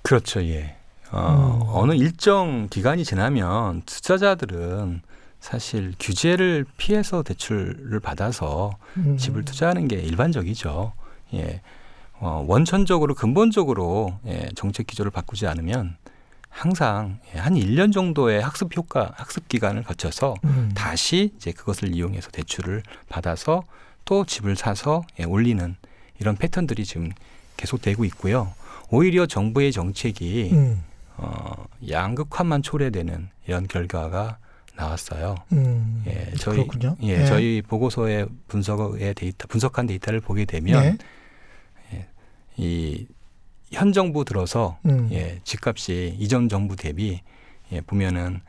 그렇죠. 예. 어느 일정 기간이 지나면 투자자들은 사실 규제를 피해서 대출을 받아서 집을 투자하는 게 일반적이죠. 예. 원천적으로 근본적으로 예, 정책 기조를 바꾸지 않으면 항상 한 1년 정도의 학습 기간을 거쳐서 다시 이제 그것을 이용해서 대출을 받아서 또 집을 사서 예, 올리는 이런 패턴들이 지금 계속되고 있고요. 오히려 정부의 정책이 양극화만 초래되는 이런 결과가 나왔어요. 예, 그렇군요. 저희 보고서의 분석한 데이터를 보게 되면 이 현 정부 들어서 예, 집값이 이전 정부 대비 예, 보면은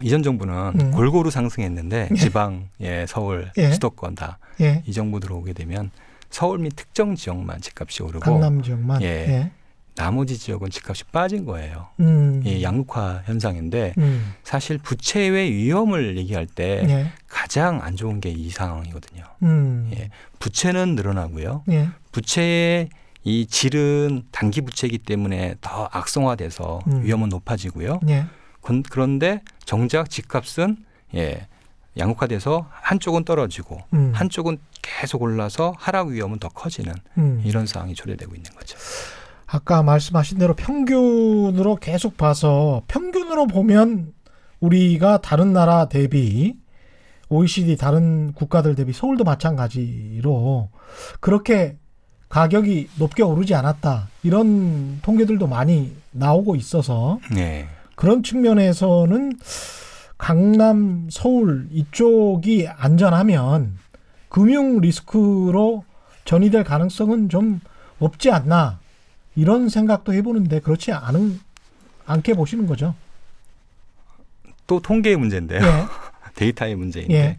이전 정부는 골고루 상승했는데 지방, 예, 서울, 수도권 다 이 정부 들어오게 되면 서울 및 특정 지역만 집값이 오르고 강남 지역만. 예, 나머지 지역은 집값이 빠진 거예요. 이 양극화 현상인데 사실 부채의 위험을 얘기할 때 가장 안 좋은 게 이 상황이거든요. 예, 부채는 늘어나고요. 부채의 이 질은 단기 부채이기 때문에 더 악성화돼서 위험은 높아지고요. 예. 그런데 정작 집값은 양극화돼서 한쪽은 떨어지고 한쪽은 계속 올라서 하락 위험은 더 커지는 이런 상황이 초래되고 있는 거죠. 아까 말씀하신 대로 평균으로 계속 봐서 평균으로 보면 우리가 다른 나라 대비 OECD 다른 국가들 대비 서울도 마찬가지로 그렇게 가격이 높게 오르지 않았다. 이런 통계들도 많이 나오고 있어서 네. 그런 측면에서는 강남, 서울 이쪽이 안전하면 금융 리스크로 전이될 가능성은 좀 없지 않나 이런 생각도 해보는데 그렇지 않게 보시는 거죠. 또 통계의 문제인데요. 예. 데이터의 문제인데 예.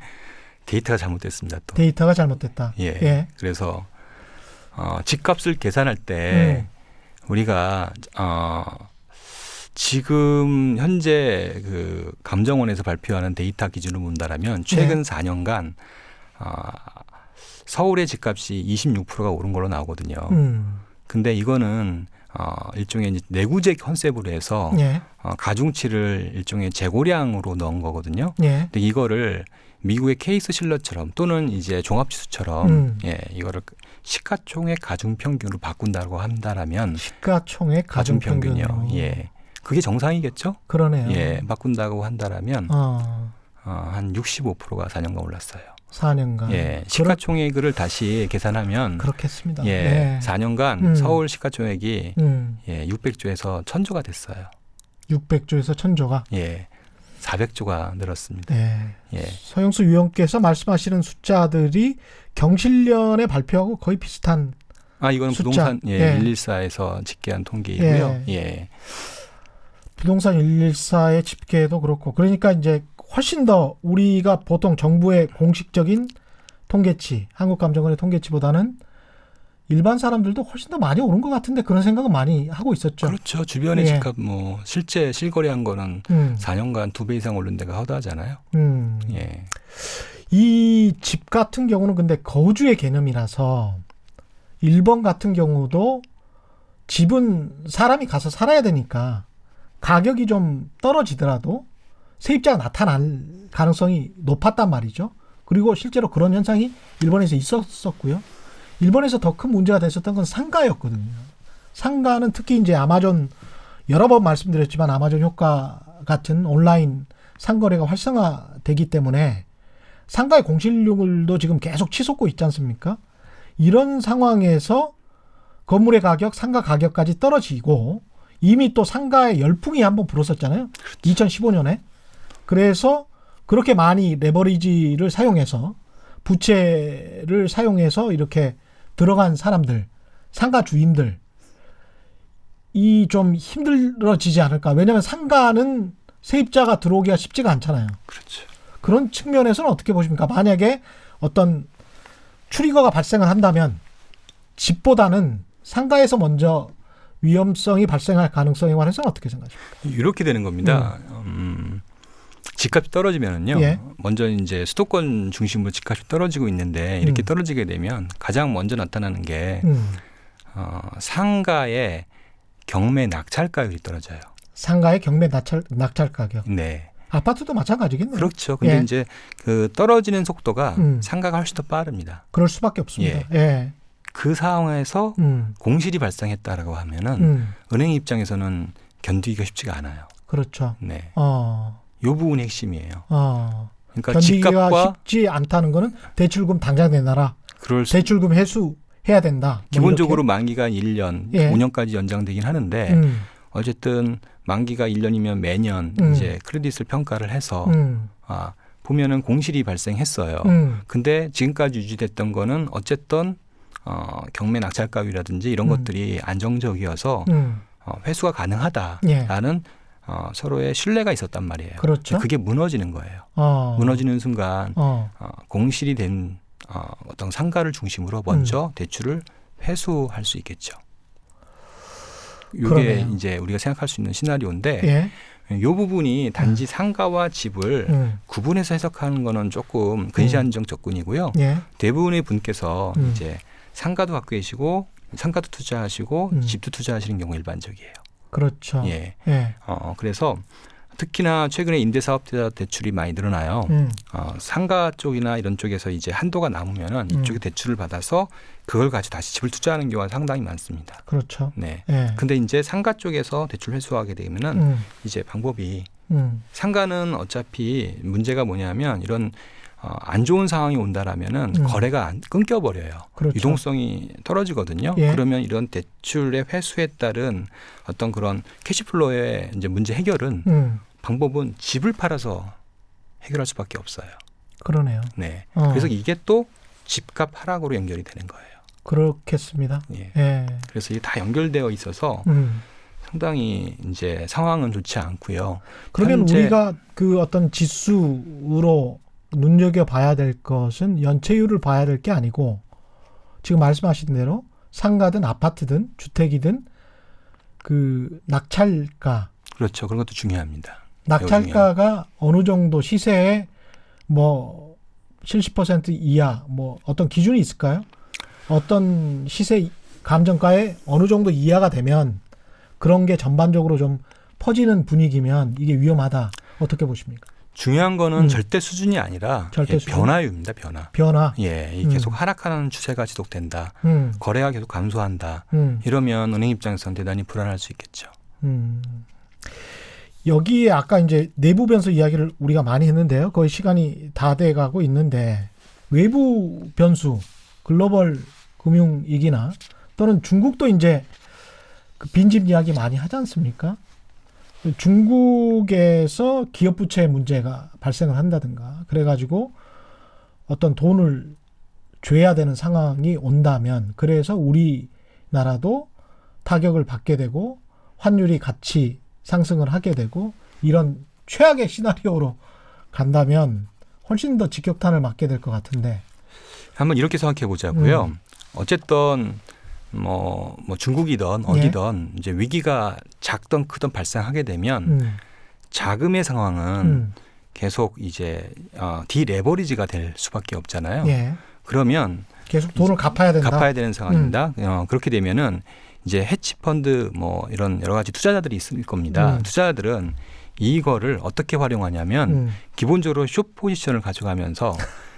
데이터가 잘못됐습니다. 또. 데이터가 잘못됐다. 예. 예. 그래서 집값을 계산할 때 우리가 지금 현재 그 감정원에서 발표하는 데이터 기준으로 본다라면 최근 4년간 서울의 집값이 26%가 오른 걸로 나오거든요. 근데 이거는 일종의 이제 내구재 컨셉으로 해서 예. 가중치를 일종의 재고량으로 넣은 거거든요. 예. 근데 이거를 미국의 케이스 실러처럼 또는 이제 종합지수처럼 이거를 시가총액 가중평균으로 바꾼다고 한다라면 시가총액 가중평균이요. 가중평균으로. 예, 그게 정상이겠죠? 그러네요. 예, 바꾼다고 한다라면 한 65%가 4년간 올랐어요. 4년간. 예, 시가총액을 다시 계산하면 그렇겠습니다. 예, 네. 4년간 서울 시가총액이 600조에서 1000조가 됐어요. 600조에서 1000조가. 예, 400조가 늘었습니다. 네. 예, 서영수 위원께서 말씀하시는 숫자들이 경실련에 발표하고 거의 비슷한. 이거는 숫자. 부동산 예. 114에서 집계한 통계이고요. 예. 부동산 114의 집계도 그렇고 그러니까 이제 훨씬 더 우리가 보통 정부의 공식적인 통계치, 한국감정원의 통계치보다는 일반 사람들도 훨씬 더 많이 오른 것 같은데 그런 생각은 많이 하고 있었죠. 그렇죠. 주변의 예. 집값 뭐 실제 실거래한 거는 4년간 2배 이상 오른 데가 허다하잖아요. 예. 이 집 같은 경우는 근데 거주의 개념이라서 일본 같은 경우도 집은 사람이 가서 살아야 되니까 가격이 좀 떨어지더라도 세입자가 나타날 가능성이 높았단 말이죠. 그리고 실제로 그런 현상이 일본에서 있었었고요. 일본에서 더 큰 문제가 됐었던 건 상가였거든요. 상가는 특히 이제 아마존 여러 번 말씀드렸지만 아마존 효과 같은 온라인 상거래가 활성화되기 때문에 상가의 공실률도 지금 계속 치솟고 있지 않습니까? 이런 상황에서 건물의 가격, 상가 가격까지 떨어지고 이미 또 상가에 열풍이 한번 불었었잖아요. 2015년에. 그래서 그렇게 많이 레버리지를 사용해서 부채를 사용해서 이렇게 들어간 사람들, 상가 주인들 이 좀 힘들어지지 않을까. 왜냐하면 상가는 세입자가 들어오기가 쉽지가 않잖아요. 그렇죠. 그런 측면에서는 어떻게 보십니까? 만약에 어떤 트리거가 발생을 한다면 집보다는 상가에서 먼저 위험성이 발생할 가능성에 관해서는 어떻게 생각하십니까? 이렇게 되는 겁니다. 집값이 떨어지면은요. 예. 먼저 이제 수도권 중심으로 집값이 떨어지고 있는데 이렇게 떨어지게 되면 가장 먼저 나타나는 게 상가의 경매 낙찰가율이 떨어져요. 상가의 경매 낙찰 가격. 네. 아파트도 마찬가지겠네요. 그렇죠. 근데 예. 이제 그 떨어지는 속도가 상가가 훨씬 더 빠릅니다. 그럴 수밖에 없습니다. 예. 그 상황에서 공실이 발생했다라고 하면은 은행 입장에서는 견디기가 쉽지가 않아요. 그렇죠. 네. 이 부분이 핵심이에요. 그러니까 견디기가 집값과 쉽지 않다는 거는 대출금 당장 내놔라. 그럴 수 대출금 회수해야 된다. 뭐 기본적으로 만기가 1년, 예. 5년까지 연장되긴 하는데 어쨌든 만기가 1년이면 매년 이제 크레딧을 평가를 해서 보면은 공실이 발생했어요. 근데 지금까지 유지됐던 거는 어쨌든 경매 낙찰가율이라든지 이런 것들이 안정적이어서 회수가 가능하다라는 서로의 신뢰가 있었단 말이에요. 그렇죠. 그게 무너지는 거예요. 무너지는 순간 공실이 된 어떤 상가를 중심으로 먼저 대출을 회수할 수 있겠죠. 이게 그러네요. 이제 우리가 생각할 수 있는 시나리오인데 예. 이 부분이 단지 상가와 집을 구분해서 해석하는 거는 조금 근시안적 접근이고요. 예. 대부분의 분께서 이제 상가도 갖고 계시고 상가도 투자하시고 음. 집도 투자하시는 경우가 일반적이에요. 그렇죠. 예. 예. 그래서 특히나 최근에 임대사업자 대출이 많이 늘어나요. 상가 쪽이나 이런 쪽에서 이제 한도가 남으면은 이쪽에 대출을 받아서 그걸 가지고 다시 집을 투자하는 경우가 상당히 많습니다. 그렇죠. 네. 예. 근데 이제 상가 쪽에서 대출 회수하게 되면은 이제 방법이 상가는 어차피 문제가 뭐냐면 이런 안 좋은 상황이 온다라면은 거래가 끊겨버려요. 그렇죠. 유동성이 떨어지거든요. 예. 그러면 이런 대출의 회수에 따른 어떤 그런 캐시플로의 이제 문제 해결은 방법은 집을 팔아서 해결할 수밖에 없어요. 그러네요. 네. 그래서 이게 또 집값 하락으로 연결이 되는 거예요. 그렇겠습니다. 예. 예. 그래서 이게 다 연결되어 있어서 상당히 이제 상황은 좋지 않고요. 그러면 현재 우리가 그 어떤 지수로 눈여겨봐야 될 것은 연체율을 봐야 될 게 아니고 지금 말씀하신 대로 상가든 아파트든 주택이든 그 낙찰가. 그렇죠. 그런 것도 중요합니다. 낙찰가가 어느 정도 시세에 뭐 70% 이하 뭐 어떤 기준이 있을까요? 어떤 시세 감정가에 어느 정도 이하가 되면 그런 게 전반적으로 좀 퍼지는 분위기면 이게 위험하다. 어떻게 보십니까? 중요한 거는 절대 수준이 아니라 절대 수준? 변화율입니다. 변화. 예, 이게 계속 음. 하락하는 추세가 지속된다. 음. 거래가 계속 감소한다. 음. 이러면 은행 입장에서는 대단히 불안할 수 있겠죠. 여기에 아까 이제 내부 변수 이야기를 우리가 많이 했는데요. 거의 시간이 다 돼가고 있는데 외부 변수, 글로벌 금융위기나 또는 중국도 이제 그 빈집 이야기 많이 하지 않습니까? 중국에서 기업 부채 문제가 발생을 한다든가 그래가지고 어떤 돈을 줘야 되는 상황이 온다면 그래서 우리나라도 타격을 받게 되고 환율이 같이 상승을 하게 되고 이런 최악의 시나리오로 간다면 훨씬 더 직격탄을 맞게 될 것 같은데 한번 이렇게 생각해 보자고요. 어쨌든 뭐 중국이든 어디든 이제 위기가 작든 크든 발생하게 되면 자금의 상황은 계속 이제 디레버리지가 될 수밖에 없잖아요. 예. 그러면 계속 돈을 갚아야 된다. 갚아야 되는 상황입니다. 그렇게 되면은 이제 헤지펀드 뭐 이런 여러 가지 투자자들이 있을 겁니다. 투자자들은 이거를 어떻게 활용하냐면 기본적으로 숏 포지션을 가져가면서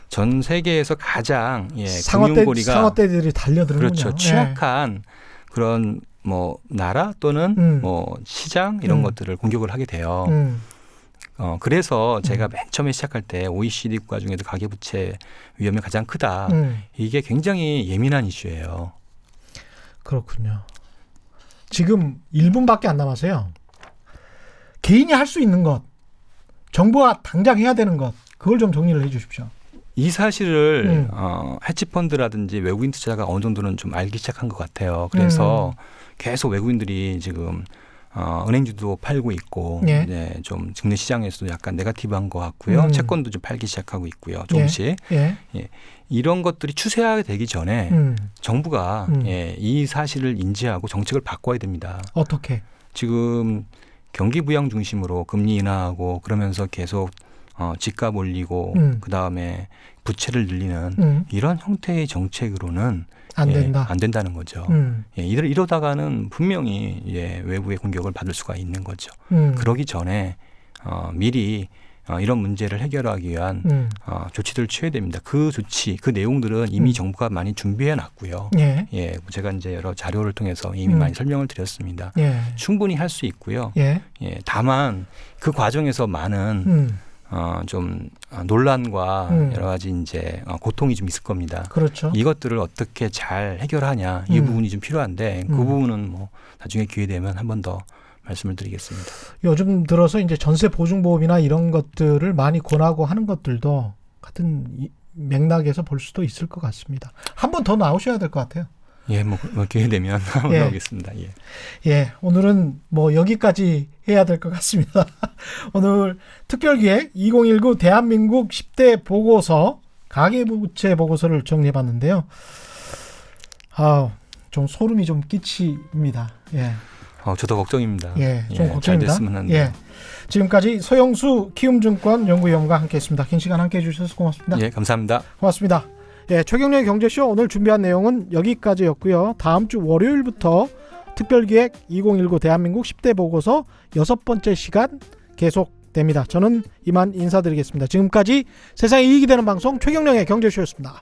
전 세계에서 가장 금융고리가 상어떼들이 달려드는군요. 그렇죠. 취약한 그런 뭐 나라 또는 뭐 시장 이런 것들을 공격을 하게 돼요. 그래서 제가 맨 처음에 시작할 때 OECD 국가 중에도 가계부채 위험이 가장 크다. 이게 굉장히 예민한 이슈예요. 그렇군요. 지금 1분밖에 안 남았어요. 개인이 할 수 있는 것, 정부가 당장 해야 되는 것, 그걸 좀 정리를 해 주십시오. 이 사실을 헤지펀드라든지 외국인 투자자가 어느 정도는 좀 알기 시작한 것 같아요. 그래서 계속 외국인들이 지금 은행주도 팔고 있고 예. 이제 좀 증내 시장에서도 약간 네거티브한 것 같고요. 채권도 좀 팔기 시작하고 있고요. 조금씩. 예. 이런 것들이 추세화가 되기 전에 정부가 이 사실을 인지하고 정책을 바꿔야 됩니다. 어떻게? 지금 경기 부양 중심으로 금리 인하하고 그러면서 계속 집값 올리고 그다음에 부채를 늘리는 이런 형태의 정책으로는 안 된다. 안 된다는 거죠. 이러다가는 분명히 외부의 공격을 받을 수가 있는 거죠. 그러기 전에 미리 이런 문제를 해결하기 위한 조치들을 취해야 됩니다. 그 조치, 그 내용들은 이미 정부가 많이 준비해 놨고요. 예. 제가 이제 여러 자료를 통해서 이미 많이 설명을 드렸습니다. 예. 충분히 할 수 있고요. 예. 다만 그 과정에서 많은 좀 논란과 여러 가지 이제 고통이 좀 있을 겁니다. 그렇죠. 이것들을 어떻게 잘 해결하냐 이 부분이 좀 필요한데 그 부분은 뭐 나중에 기회 되면 한 번 더 말씀을 드리겠습니다. 요즘 들어서 이제 전세 보증보험이나 이런 것들을 많이 권하고 하는 것들도 같은 맥락에서 볼 수도 있을 것 같습니다. 한 번 더 나오셔야 될 것 같아요. 예, 뭐 기회 되면 한번 나오겠습니다. 예. 예, 오늘은 뭐 여기까지 해야 될 것 같습니다. 오늘 특별기획 2019 대한민국 10대 보고서 가계부채 보고서를 정리해봤는데요. 좀 소름이 좀 끼칩니다. 예. 저도 걱정입니다. 예, 좀 걱정입니다. 잘 됐으면 하는데. 예. 지금까지 서영수 키움증권 연구위원과 함께했습니다. 긴 시간 함께해 주셔서 고맙습니다. 예, 감사합니다. 고맙습니다. 예, 최경련의 경제쇼 오늘 준비한 내용은 여기까지였고요. 다음 주 월요일부터 특별기획 2019 대한민국 10대 보고서 6번째 시간 계속됩니다. 저는 이만 인사드리겠습니다. 지금까지 세상에 이익이 되는 방송 최경련의 경제쇼였습니다.